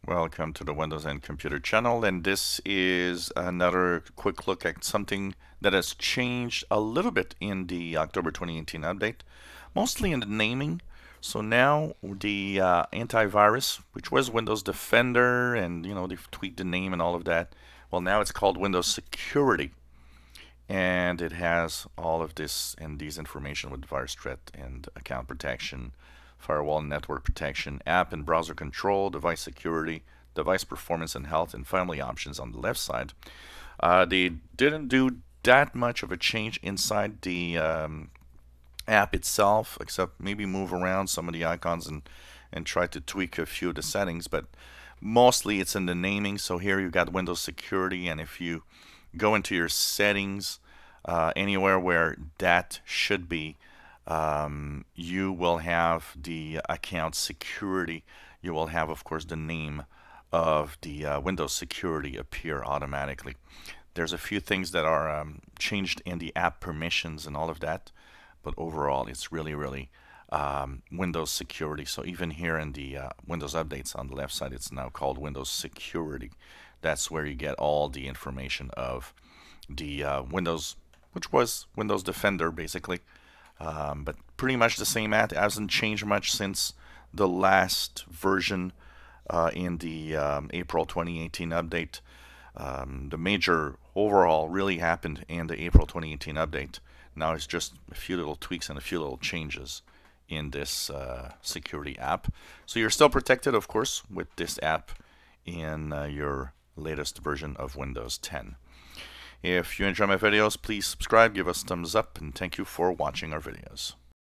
Welcome to the Windows and Computer channel, and this is another quick look at something that has changed a little bit in the October 2018 update, mostly in the naming. So now the antivirus, which was Windows Defender, and they've tweaked the name and all of that. Well, now it's called Windows Security, and it has all of this and these information with virus threat and account protection, firewall and network protection, app and browser control, device security, device performance and health, and family options on the left side. They didn't do that much of a change inside the app itself, except maybe move around some of the icons and try to tweak a few of the settings, but mostly it's in the naming. So here you got Windows Security, and if you go into your settings, anywhere where that should be, you will have the account security. You will have, of course, the name of the Windows Security appear automatically. There's a few things that are changed in the app permissions and all of that, but overall it's really Windows Security. So even here in the Windows Updates on the left side, it's now called Windows Security. That's where you get all the information of the Windows, which was Windows Defender basically. But pretty much the same app. It hasn't changed much since the last version in the April 2018 update. The major overhaul really happened in the April 2018 update. Now it's just a few little tweaks and a few little changes in this security app. So you're still protected, of course, with this app in your latest version of Windows 10. If you enjoy my videos, please subscribe, give us a thumbs up, and thank you for watching our videos.